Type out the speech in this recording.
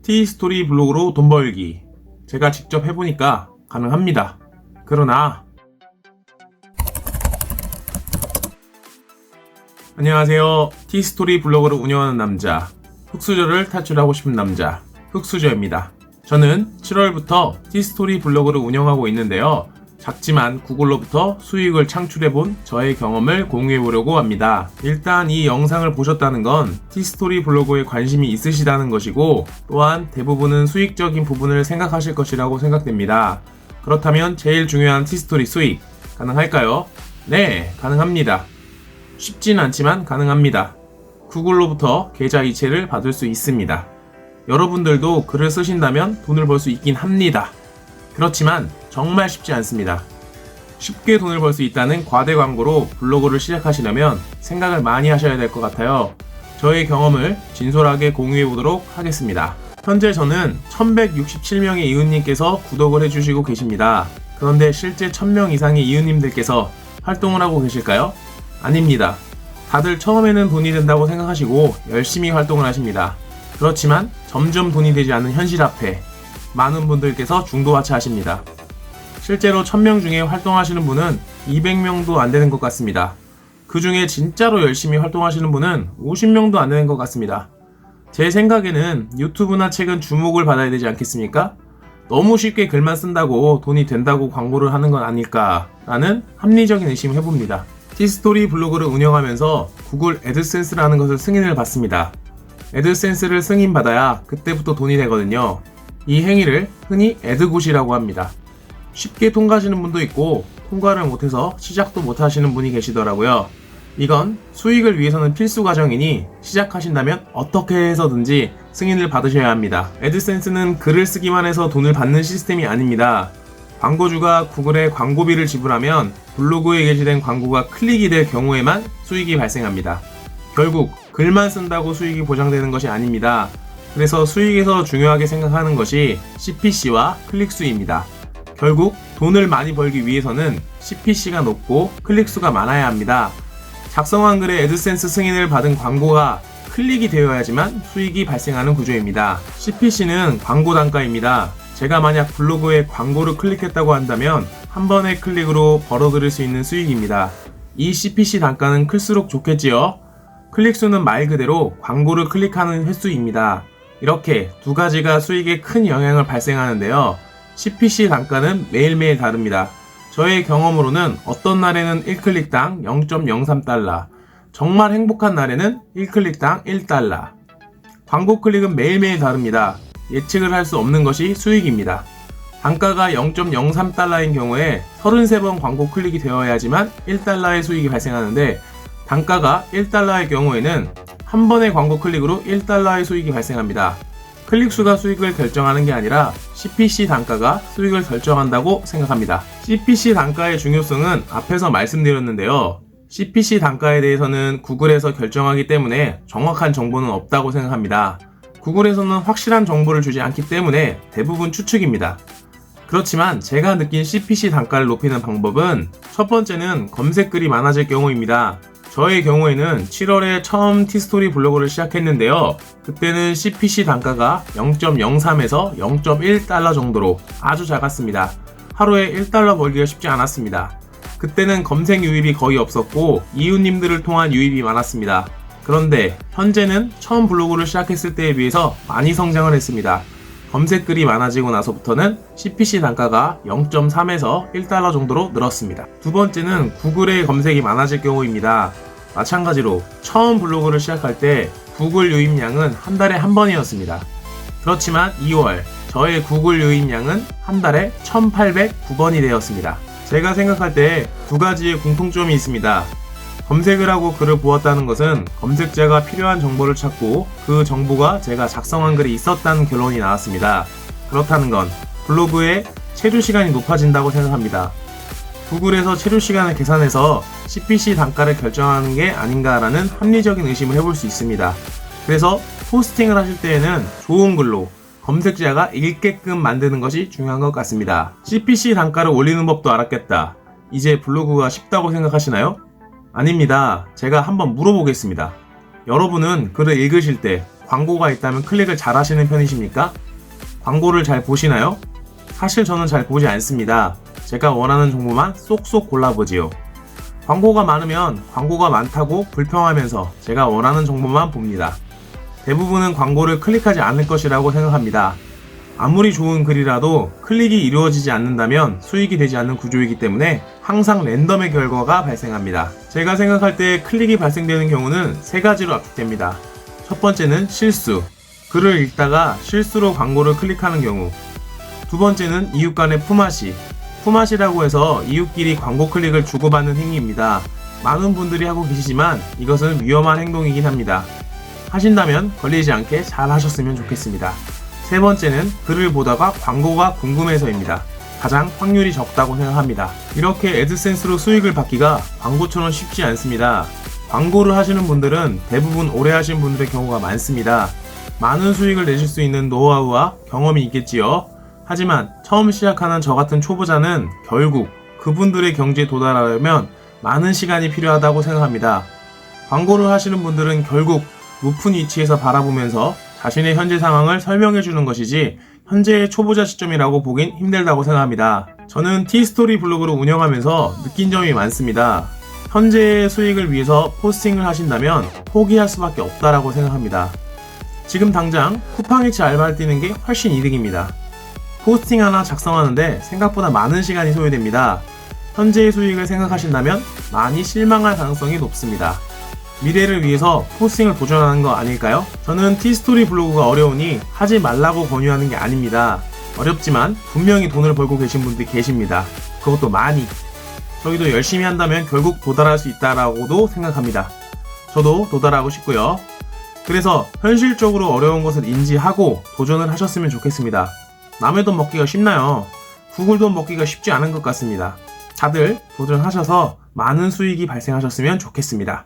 T스토리 블로그로 돈 벌기. 제가 직접 해보니까 가능합니다. 그러나 안녕하세요. T스토리 블로그를 운영하는 남자, 흑수저를 탈출하고 싶은 남자, 흑수저입니다. 저는 7월부터 T스토리 블로그를 운영하고 있는데요. 작지만 구글로부터 수익을 창출해본 저의 경험을 공유해보려고 합니다. 일단 이 영상을 보셨다는 건 T스토리 블로그에 관심이 있으시다는 것이고, 또한 대부분은 수익적인 부분을 생각하실 것이라고 생각됩니다. 그렇다면 제일 중요한 T스토리 수익 가능할까요? 네, 가능합니다. 쉽진 않지만 가능합니다. 구글로부터 계좌 이체를 받을 수 있습니다. 여러분들도 글을 쓰신다면 돈을 벌 수 있긴 합니다. 그렇지만 정말 쉽지 않습니다. 쉽게 돈을 벌 수 있다는 과대 광고로 블로그를 시작하시려면 생각을 많이 하셔야 될 것 같아요. 저의 경험을 진솔하게 공유해 보도록 하겠습니다. 현재 저는 1167명의 이웃님께서 구독을 해주시고 계십니다. 그런데 실제 1000명 이상의 이웃님들께서 활동을 하고 계실까요? 아닙니다. 다들 처음에는 돈이 된다고 생각하시고 열심히 활동을 하십니다. 그렇지만 점점 돈이 되지 않는 현실 앞에 많은 분들께서 중도하차하십니다. 실제로 1000명 중에 활동하시는 분은 200명도 안 되는 것 같습니다. 그 중에 진짜로 열심히 활동하시는 분은 50명도 안 되는 것 같습니다. 제 생각에는 유튜브나 책은 주목을 받아야 되지 않겠습니까? 너무 쉽게 글만 쓴다고 돈이 된다고 광고를 하는 건 아닐까라는 합리적인 의심을 해봅니다. T스토리 블로그를 운영하면서 구글 애드센스라는 것을 승인을 받습니다. 애드센스를 승인받아야 그때부터 돈이 되거든요. 이 행위를 흔히 애드굿이라고 합니다. 쉽게 통과하시는 분도 있고 통과를 못해서 시작도 못하시는 분이 계시더라고요. 이건 수익을 위해서는 필수 과정이니 시작하신다면 어떻게 해서든지 승인을 받으셔야 합니다. 애드센스는 글을 쓰기만 해서 돈을 받는 시스템이 아닙니다. 광고주가 구글에 광고비를 지불하면 블로그에 게시된 광고가 클릭이 될 경우에만 수익이 발생합니다. 결국 글만 쓴다고 수익이 보장되는 것이 아닙니다. 그래서 수익에서 중요하게 생각하는 것이 CPC와 클릭수입니다. 결국 돈을 많이 벌기 위해서는 CPC가 높고 클릭수가 많아야 합니다. 작성한 글에 애드센스 승인을 받은 광고가 클릭이 되어야지만 수익이 발생하는 구조입니다. CPC는 광고 단가입니다. 제가 만약 블로그에 광고를 클릭했다고 한다면 한 번의 클릭으로 벌어들일 수 있는 수익입니다. 이 CPC 단가는 클수록 좋겠지요? 클릭수는 말 그대로 광고를 클릭하는 횟수입니다. 이렇게 두 가지가 수익에 큰 영향을 발생하는데요. CPC 단가는 매일매일 다릅니다. 저의 경험으로는 어떤 날에는 1클릭당 0.03달러, 정말 행복한 날에는 1클릭당 1달러. 광고 클릭은 매일매일 다릅니다. 예측을 할 수 없는 것이 수익입니다. 단가가 0.03달러인 경우에 33번 광고 클릭이 되어야지만 1달러의 수익이 발생하는데, 단가가 1달러의 경우에는 한 번의 광고 클릭으로 1달러의 수익이 발생합니다. 클릭수가 수익을 결정하는 게 아니라 CPC 단가가 수익을 결정한다고 생각합니다. CPC 단가의 중요성은 앞에서 말씀드렸는데요. CPC 단가에 대해서는 구글에서 결정하기 때문에 정확한 정보는 없다고 생각합니다. 구글에서는 확실한 정보를 주지 않기 때문에 대부분 추측입니다. 그렇지만 제가 느낀 CPC 단가를 높이는 방법은 첫 번째는 검색글이 많아질 경우입니다. 저의 경우에는 7월에 처음 T스토리 블로그를 시작했는데요. 그때는 CPC 단가가 0.03에서 0.1달러 정도로 아주 작았습니다. 하루에 1달러 벌기가 쉽지 않았습니다. 그때는 검색 유입이 거의 없었고 이웃님들을 통한 유입이 많았습니다. 그런데 현재는 처음 블로그를 시작했을 때에 비해서 많이 성장을 했습니다. 검색글이 많아지고 나서부터는 CPC 단가가 0.3에서 1달러 정도로 늘었습니다. 두 번째는 구글의 검색이 많아질 경우입니다. 마찬가지로 처음 블로그를 시작할 때 구글 유입량은 한 달에 한 번이었습니다. 그렇지만 2월 저의 구글 유입량은 한 달에 1809번이 되었습니다. 제가 생각할 때 두 가지의 공통점이 있습니다. 검색을 하고 글을 보았다는 것은 검색자가 필요한 정보를 찾고 그 정보가 제가 작성한 글에 있었다는 결론이 나왔습니다. 그렇다는 건 블로그의 체류 시간이 높아진다고 생각합니다. 구글에서 체류 시간을 계산해서 CPC 단가를 결정하는 게 아닌가라는 합리적인 의심을 해볼 수 있습니다. 그래서 포스팅을 하실 때에는 좋은 글로 검색자가 읽게끔 만드는 것이 중요한 것 같습니다. CPC 단가를 올리는 법도 알았겠다. 이제 블로그가 쉽다고 생각하시나요? 아닙니다. 제가 한번 물어보겠습니다. 여러분은 글을 읽으실 때 광고가 있다면 클릭을 잘 하시는 편이십니까? 광고를 잘 보시나요? 사실 저는 잘 보지 않습니다. 제가 원하는 정보만 쏙쏙 골라보지요. 광고가 많으면 광고가 많다고 불평하면서 제가 원하는 정보만 봅니다. 대부분은 광고를 클릭하지 않을 것이라고 생각합니다. 아무리 좋은 글이라도 클릭이 이루어지지 않는다면 수익이 되지 않는 구조이기 때문에 항상 랜덤의 결과가 발생합니다. 제가 생각할 때 클릭이 발생되는 경우는 세 가지로 압축됩니다. 첫 번째는 실수. 글을 읽다가 실수로 광고를 클릭하는 경우. 두 번째는 이웃 간의 품앗이. 품앗이라고 해서 이웃끼리 광고 클릭을 주고받는 행위입니다. 많은 분들이 하고 계시지만 이것은 위험한 행동이긴 합니다. 하신다면 걸리지 않게 잘 하셨으면 좋겠습니다. 세 번째는 글을 보다가 광고가 궁금해서입니다. 가장 확률이 적다고 생각합니다. 이렇게 애드센스로 수익을 받기가 광고처럼 쉽지 않습니다. 광고를 하시는 분들은 대부분 오래 하신 분들의 경우가 많습니다. 많은 수익을 내실 수 있는 노하우와 경험이 있겠지요. 하지만 처음 시작하는 저 같은 초보자는 결국 그분들의 경지에 도달하려면 많은 시간이 필요하다고 생각합니다. 광고를 하시는 분들은 결국 높은 위치에서 바라보면서 자신의 현재 상황을 설명해 주는 것이지 현재의 초보자 시점이라고 보긴 힘들다고 생각합니다. 저는 티스토리 블로그를 운영하면서 느낀 점이 많습니다. 현재의 수익을 위해서 포스팅을 하신다면 포기할 수밖에 없다라고 생각합니다. 지금 당장 쿠팡이츠 알바를 뛰는 게 훨씬 이득입니다. 포스팅 하나 작성하는데 생각보다 많은 시간이 소요됩니다. 현재의 수익을 생각하신다면 많이 실망할 가능성이 높습니다. 미래를 위해서 포스팅을 도전하는 거 아닐까요? 저는 티스토리 블로그가 어려우니 하지 말라고 권유하는 게 아닙니다. 어렵지만 분명히 돈을 벌고 계신 분들이 계십니다. 그것도 많이. 저희도 열심히 한다면 결국 도달할 수 있다라고도 생각합니다. 저도 도달하고 싶고요. 그래서 현실적으로 어려운 것을 인지하고 도전을 하셨으면 좋겠습니다. 남의 돈 먹기가 쉽나요? 구글 돈 먹기가 쉽지 않은 것 같습니다. 다들 도전하셔서 많은 수익이 발생하셨으면 좋겠습니다.